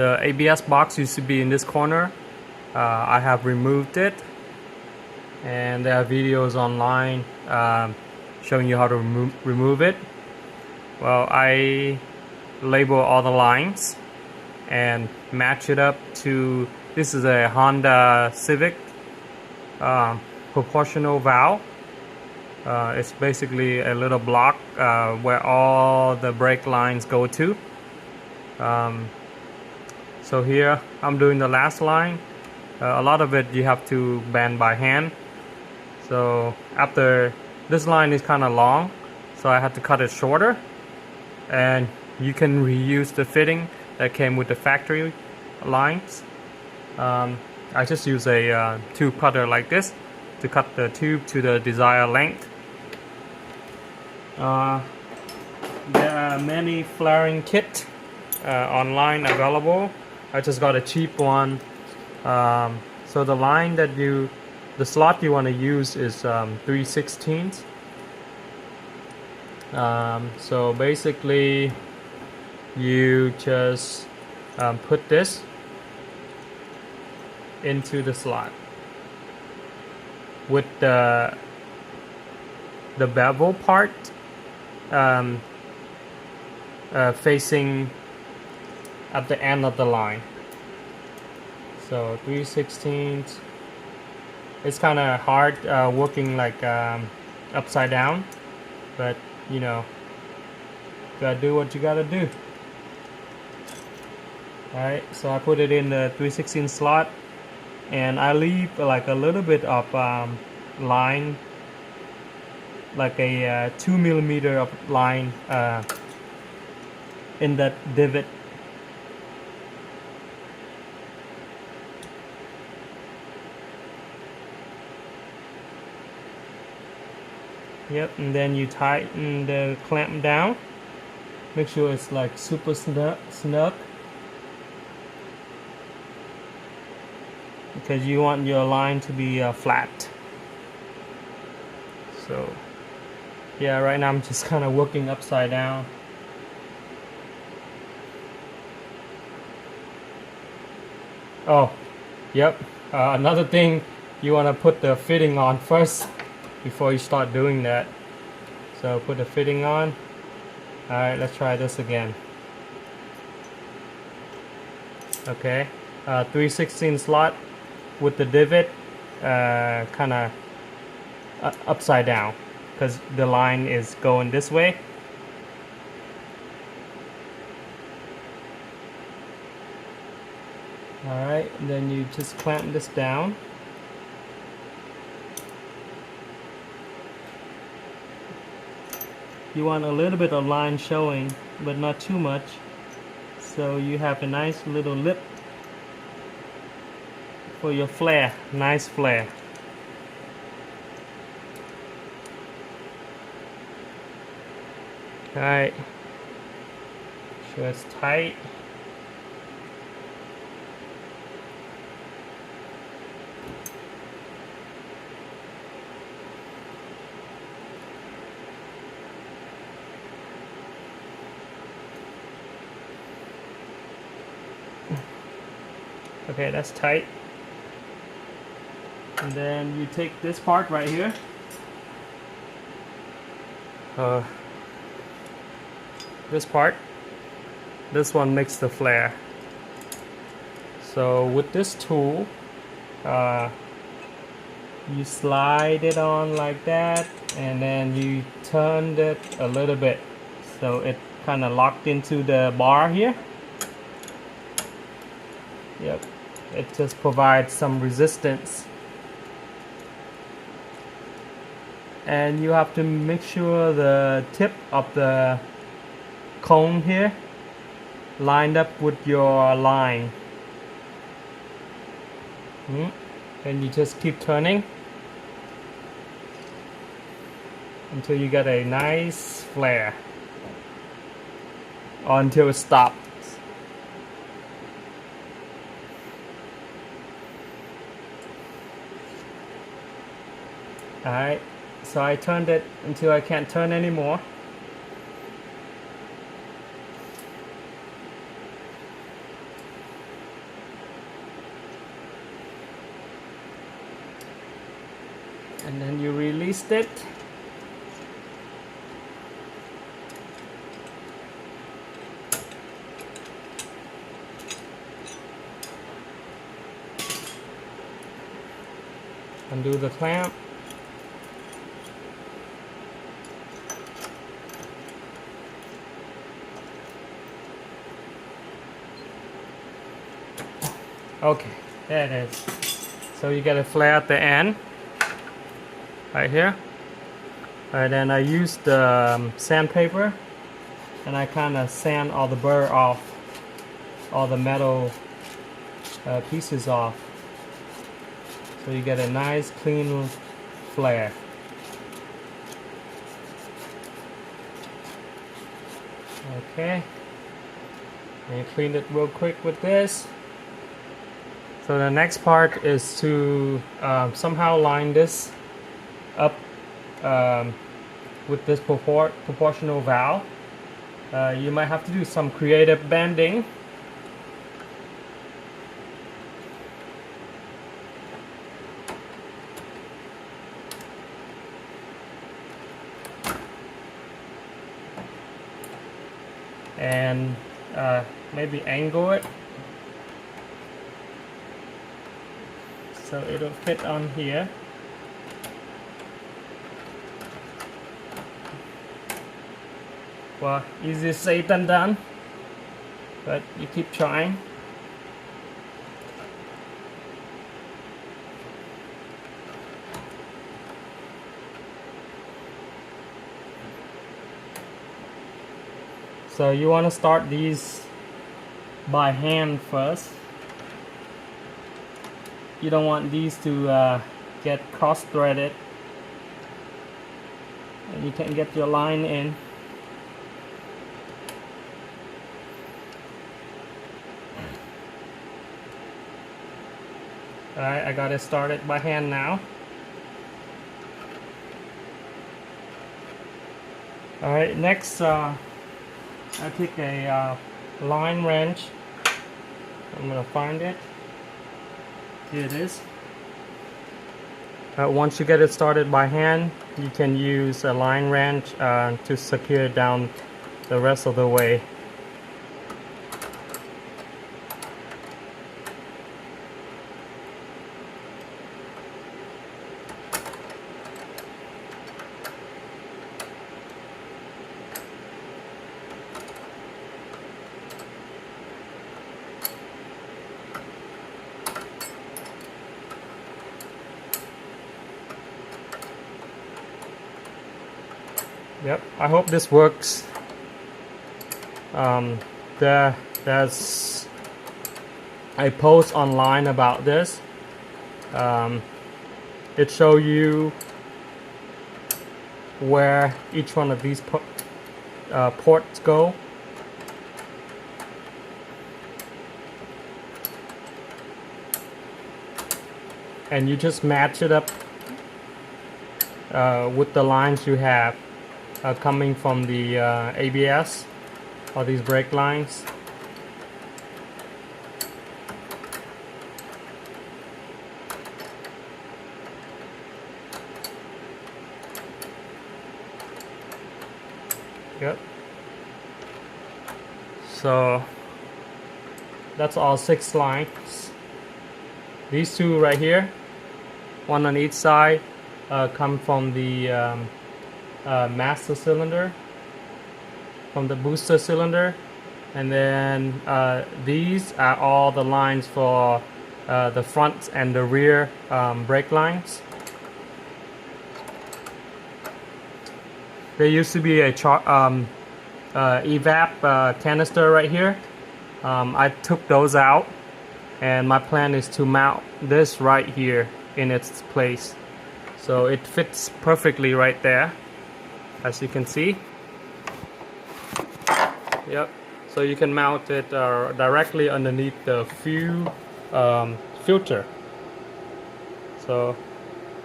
The ABS box used to be in this corner. I have removed it, and there are videos online showing you how to remove it. Well, I label all the lines and match it up to, this is a Honda Civic proportional valve. It's basically a little block where all the brake lines go to. So here I'm doing the last line. A lot of it you have to bend by hand. So after this line is kind of long, so I had to cut it shorter. And you can reuse the fitting that came with the factory lines. I just use a tube cutter like this to cut the tube to the desired length. There are many flaring kits online available. I just got a cheap one. So the line that the slot you want to use is 3/16. So basically you just put this into the slot with the bevel part facing at the end of the line. So 3/16. It's kind of hard working like upside down, but you know, gotta do what you gotta do. Alright, so I put it in the 3/16 slot, and I leave like a little bit of line, like a 2 millimeter of line in that divot. Yep, and then you tighten the clamp down. Make sure it's like super snug, because you want your line to be flat. So yeah, right now I'm just kind of working upside down. Oh, yep. Another thing, you want to put the fitting on first before you start doing that. So put the fitting on. Alright, let's try this again. Okay, 3/16 slot with the divot kind of upside down, because the line is going this way. Alright, then you just clamp this down. You want a little bit of line showing, but not too much, so you have a nice little lip for your flare. Nice flare. Alright, sure it's tight. Okay, that's tight. And then you take this part right here. This part. This one makes the flare. So with this tool, you slide it on like that, and then you turn it a little bit, so it kind of locked into the bar here. Yep. It just provides some resistance, and you have to make sure the tip of the cone here lined up with your line. And you just keep turning until you get a nice flare, or until it stops. Alright, so I turned it until I can't turn anymore. and then you released it. Undo the clamp. Okay, there it is. So you get a flare at the end, right here. And then I used the sandpaper, and I kind of sand all the burr off, all the metal pieces off. So you get a nice clean flare. Okay, and you clean it real quick with this. So the next part is to somehow line this up with this proportional valve. You might have to do some creative bending. And maybe angle it so it'll fit on here. Well, easier said than done, but you keep trying. So you want to start these by hand first. You don't want these to get cross-threaded, and you can get your line in. Alright, I got it started by hand now. Alright, next I take a line wrench. I'm gonna find it. Here it is. Once you get it started by hand, you can use a line wrench to secure it down the rest of the way. Yep, I hope this works. There's a post online about this. It shows you where each one of these ports go. And you just match it up with the lines you have. Coming from the ABS or these brake lines. Yep. So that's all 6 lines. These 2 right here, one on each side, come from the master cylinder, from the booster cylinder, and then these are all the lines for the front and the rear brake lines. There used to be a evap canister right here. I took those out, and my plan is to mount this right here in its place, so it fits perfectly right there, as you can see. Yep. So you can mount it directly underneath the fuel filter. So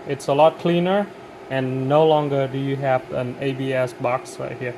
it's a lot cleaner, and no longer do you have an ABS box right here.